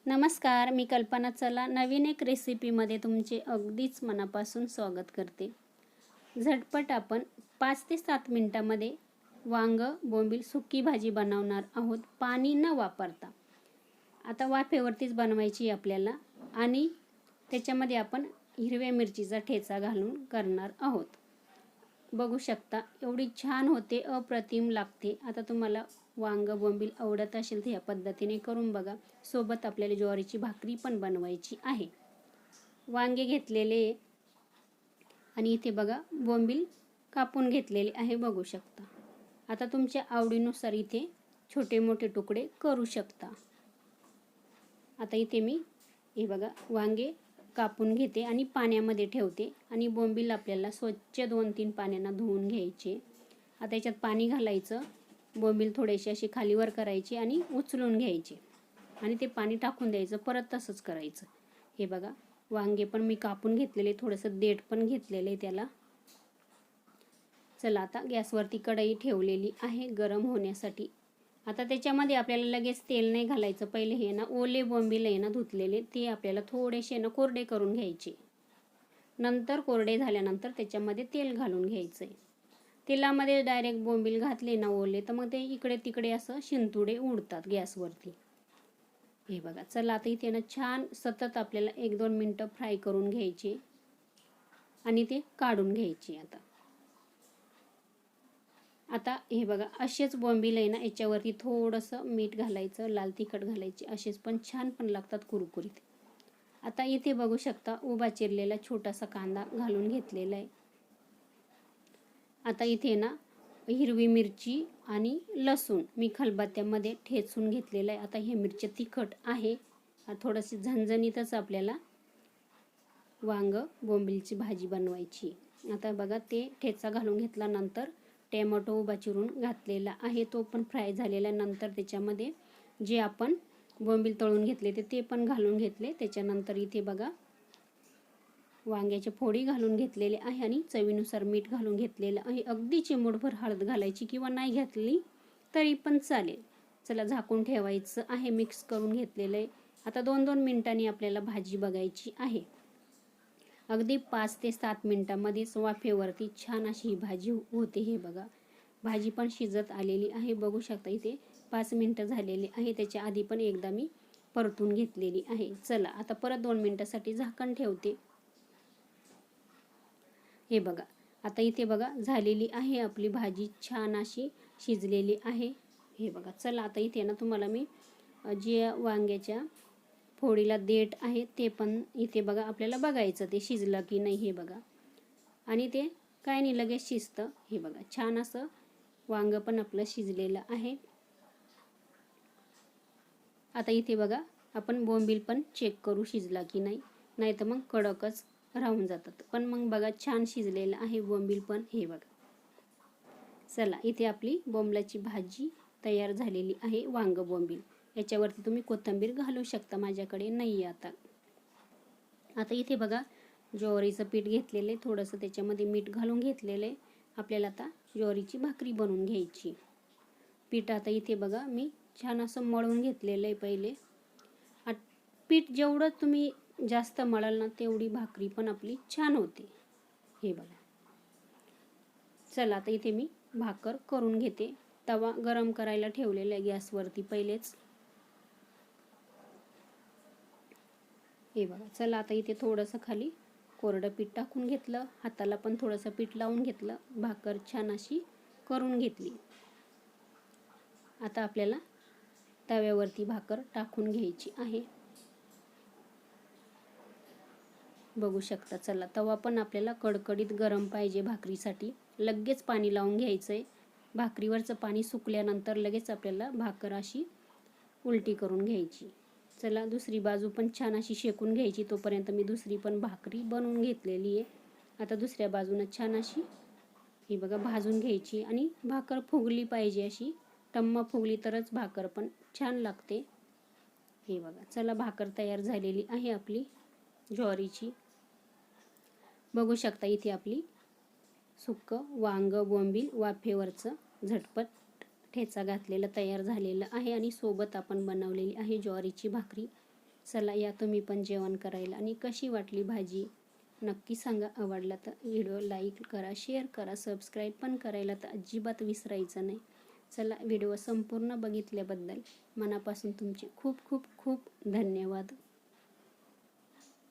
नमस्कार, मी कल्पना. चला नवीन एक रेसिपीमध्ये तुमचे अगदीच मनापासून स्वागत करते. झटपट आपण 5 ते 7 मिनिटांमध्ये वांग बोंबील सुकी भाजी बनवणार आहोत, पाणी न वापरता. आता वाफेवरतीच बनवायची आपल्याला आणि त्याच्यामध्ये आपण हिरव्या मिरचीचा ठेचा घालून करणार आहोत. बघू शकता एवढी छान होते, अप्रतिम लागते. आता तुम्हाला वांग बोंबील आवडत असेल तर या पद्धतीने करून बघा. सोबत आपल्याला ज्वारीची भाकरी पण बनवायची आहे. वांगे घेतलेले आणि इथे बघा बोंबील कापून घेतलेले आहे, बघू शकता. आता तुमच्या आवडीनुसार इथे छोटे मोठे तुकडे करू शकता. आता इथे मी हे बघा वांगे कापून घेते आणि पाण्यामध्ये ठेवते आणि बोंबील आपल्याला स्वच्छ 2-3 पाण्याने धुवून घ्यायचे. आता याच्यात पाणी घालायचं, बोंबील थोडेसे असे खालीवर करायचे आणि उचलून घ्यायचे आणि ते पाणी टाकून द्यायचं. परत तसंच करायचं. हे बघा वांगे पण मी कापून घेतलेले, थोडंसं देठ पण घेतलेलं आहे त्याला. चला आता गॅसवरती कढई ठेवलेली आहे गरम होण्यासाठी. आता त्याच्यामध्ये आपल्याला लगेच तेल नाही घालायचं. पहिले हे ना ओले बोंबील आहे ना धुतलेले, ते आपल्याला थोडेसे ना कोरडे करून घ्यायचे. नंतर कोरडे झाल्यानंतर त्याच्यामध्ये तेल घालून घ्यायचं. तेलामध्ये डायरेक्ट बोंबील घातले ना ओले तर मग ते इकडे तिकडे असं शिंतुडे उडतात गॅसवरती. हे बघा. चला आता इथे ना छान सतत आपल्याला 1-2 मिनटं फ्राय करून घ्यायचे आणि ते काढून घ्यायचे. आता हे बघा असेच बोंबील आहे ना याच्यावरती थोडंसं मीठ घालायचं, लाल तिखट घालायचे. असेच पण छान पण लागतात कुरकुरीत. आता इथे बघू शकता उभा चिरलेला छोटासा कांदा घालून घेतलेला आहे. आता इथे ना हिरवी मिरची आणि लसूण मी खलबत्त्यामध्ये ठेचून घेतलेलं आहे. आता हे मिरची तिखट आहे, थोडंसं झणझणीतच आपल्याला वांग बोंबीलची भाजी बनवायची. आता बघा ते ठेचा घालून घेतल्यानंतर टोमॅटो उभा चिरून घातलेला आहे, तो पण फ्राय झालेला. नंतर त्याच्यामध्ये जे आपण बोंबील तळून घेतले ते पण घालून घेतले. त्याच्यानंतर इथे बघा वांग्याचे फोडी घालून घेतलेले आहे आणि चवीनुसार मीठ घालून घेतलेलं आहे. अगदी चिमूटभर हळद घालायची किंवा नाही घातली तरी पण चालेल. चला झाकून ठेवायचं आहे. मिक्स करून घेतलेलं आहे. आता 2-2 मिनिटांनी आपल्याला भाजी बघायची आहे. अगदी 5 ते 7 मिनिटांमध्येच वाफेवरती छान अशी ही भाजी होते. हे बघा भाजी पण शिजत आलेली आहे, बघू शकता. इथे 5 मिनिटं झालेली आहे. त्याच्या आधी पण एकदा मी परतून घेतलेली आहे. चला आता परत 2 मिनिटासाठी झाकण ठेवते. हे बघा आता इथे बघा झालेली आहे आपली भाजी, छान अशी शिजलेली आहे. हे बघा. चला आता इथे ना तुम्हाला मी जे वांग्याच्या फोडीला देठ आहे ते पण इथे बघा आपल्याला बघायचं ते शिजलं की नाही. हे बघा आणि ते काय नाही लगेच शिजतं. हे बघा छान असं वांग पण आपलं शिजलेलं आहे. आता इथे बघा आपण बोंबील पण चेक करू शिजला की नाही, नाही तर मग कडकच राहून जातात. पण मग बघा छान शिजलेलं आहे बोंबील पण. हे बघा. चला इथे आपली बोंबलाची भाजी तयार झालेली आहे. वांग बोंबील याच्यावरती तुम्ही कोथिंबीर घालू शकता, माझ्याकडे नाही आता. आता इथे बघा ज्वारीचं पीठ घेतलेलं आहे, थोडंसं त्याच्यामध्ये मीठ घालून घेतलेलं आहे. आपल्याला आता ज्वारीची भाकरी बनवून घ्यायची. पीठ आता इथे बघा मी छान असं मळून घेतलेलं आहे पहिले. पीठ जेवढं तुम्ही जास्त मळाल ना तेवढी भाकरी पण आपली छान होते. हे बघा. चला आता इथे मी भाकर करून घेते. तवा गरम करायला ठेवलेला आहे गॅसवरती पहिलेच. हे बघा. चला आता इथे थोडंसं खाली कोरडं पीठ टाकून घेतलं, हाताला पण थोडंसं पीठ लावून घेतलं, भाकर छान अशी करून घेतली. आता आपल्याला तव्यावरती भाकर टाकून घ्यायची आहे, बघू शकता. चला तवा पण आपल्याला कडकडीत गरम पाहिजे भाकरीसाठी. लगेच पाणी लावून घ्यायचंय. भाकरीवरचं पाणी सुकल्यानंतर लगेच आपल्याला भाकर अशी उलटी करून घ्यायची. चला दुसरी बाजू पण छान अशी शेकून घ्यायची. तोपर्यंत मी दुसरी पण भाकरी बनवून घेतलेली आहे. आता दुसऱ्या बाजूने छान अशी ही बघा भाजून घ्यायची आणि भाकर फुगली पाहिजे, अशी टम्म फुगली तरच भाकर पण छान लागते. हे बघा. चला भाकर तयार झालेली आहे आपली ज्वारीची, बघू शकता. इथे आपली सुक्कं वांग बोंबील वाफेवरचं झटपट ठेचा घातलेलं तयार झालेलं आहे आणि सोबत आपण बनवलेली आहे ज्वारीची भाकरी. चला या तुम्ही पण जेवण करायला. आणि कशी वाटली भाजी नक्की सांगा. आवडला तर व्हिडिओ लाईक करा, शेअर करा, सबस्क्राईब पण करायला तर अजिबात विसरायचं नाही. चला, व्हिडिओ संपूर्ण बघितल्याबद्दल मनापासून तुमचे खूप खूप खूप धन्यवाद.